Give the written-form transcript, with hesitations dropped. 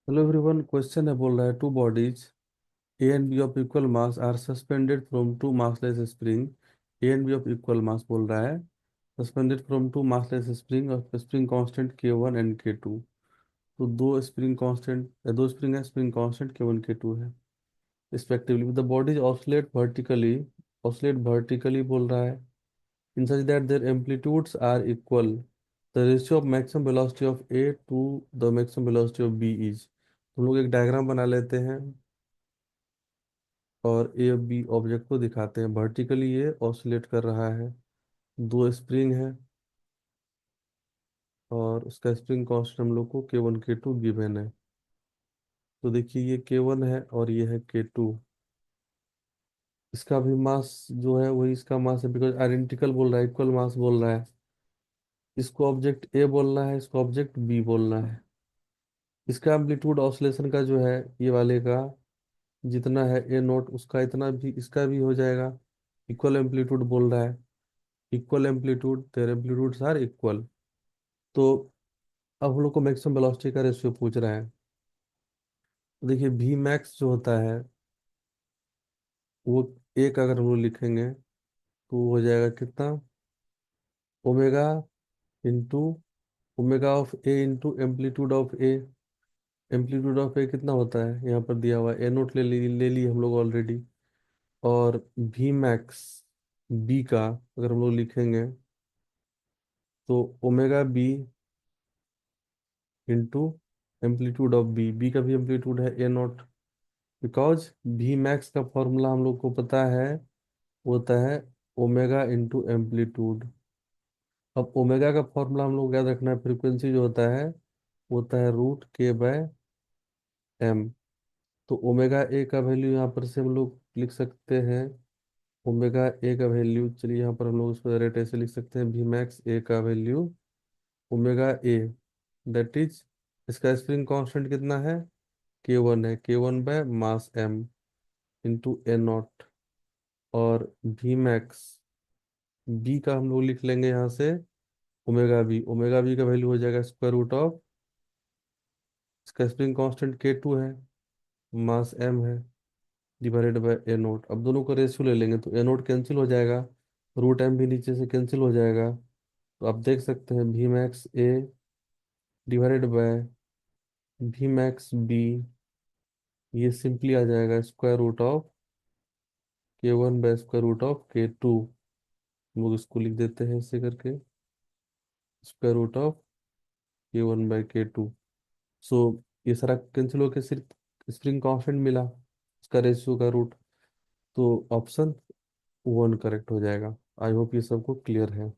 Hello everyone, question है, बोल रहा है two bodies A and B of equal mass are suspended from two massless spring. A and B of equal mass बोल रहा है, suspended from two massless spring of spring constant k one and k two. तो दो spring है, spring constant k one k two है respectively. The bodies oscillate vertically बोल रहा है in such that their amplitudes are equal. The ratio of maximum velocity of A to the maximum velocity of B is. हम लोग एक diagram बना लेते हैं और ए और बी ऑब्जेक्ट को दिखाते हैं। वर्टिकली ये ऑसिलेट कर रहा है, दो स्प्रिंग है और उसका स्प्रिंग कांस्टेंट हम लोग को के वन के टू गिवन है। तो देखिए, ये के वन है और ये है के टू। इसका भी मास जो है वही इसका मास है, बिकॉज आइडेंटिकल बोल रहा है, इक्वल मास बोल रहा है। इसको ऑब्जेक्ट ए बोलना है, इसको ऑब्जेक्ट बी बोलना है। इसका एम्पलीट्यूड ऑसिलेशन का जो है ये वाले का जितना है ए नोट, उसका इतना भी इसका भी हो जाएगा। इक्वल एम्पलीट्यूड बोल रहा है, equal amplitude, there amplitudes are equal. तो अब हम लोग को मैक्सिमम वेलोसिटी का रेशियो पूछ रहा है। तो देखिए, वी मैक्स जो होता है वो एक अगर हम लोग लिखेंगे तो वो हो जाएगा कितना, omega into omega of a into amplitude of a. Amplitude of a कितना होता है यहाँ पर दिया हुआ है, ए नोट ले ली हम लोग ऑलरेडी। और वी मैक्स बी का अगर हम लोग लिखेंगे तो omega B into amplitude of B. B का भी एम्पलीट्यूड है A naught, because v max का फॉर्मूला हम लोग को पता है, वो होता है ओमेगा इंटू एम्पलीट्यूड। अब ओमेगा का फॉर्मूला हम लोग याद रखना है, फ्रीक्वेंसी जो होता है वो होता है रूट के बाय एम। तो ओमेगा ए का वैल्यू यहाँ पर से हम लोग लिख सकते हैं। ओमेगा ए का वैल्यू, चलिए यहाँ पर हम लोग उसको डायरेक्ट ऐसे लिख सकते हैं, वी मैक्स ए का value omega A, that is, इसका स्प्रिंग कांस्टेंट कितना है, के वन है, K one by mass M into A naught. और वी मैक्स बी का हम लोग लिख लेंगे यहाँ से ओमेगा बी का वैल्यू हो जाएगा स्क्वायर रूट ऑफ, इसका स्प्रिंग कांस्टेंट के टू है, मास एम है, डिवाइडेड बाय ए नोट। अब दोनों का रेशियो ले लेंगे तो ए नोट कैंसिल हो जाएगा, रूट एम भी नीचे से कैंसिल हो जाएगा। तो आप देख सकते हैं v max A divided by v max B, ये सिंपली आ जाएगा square root of K one by square root of K two. हम लोग इसको लिख देते हैं ऐसे करके, square root of K one by K two. So ये सारा कैंसिल होकर सिर्फ स्प्रिंग कांस्टेंट मिला, उसका रेशियो का रूट। तो ऑप्शन वन करेक्ट हो जाएगा। आई होप ये सबको क्लियर है।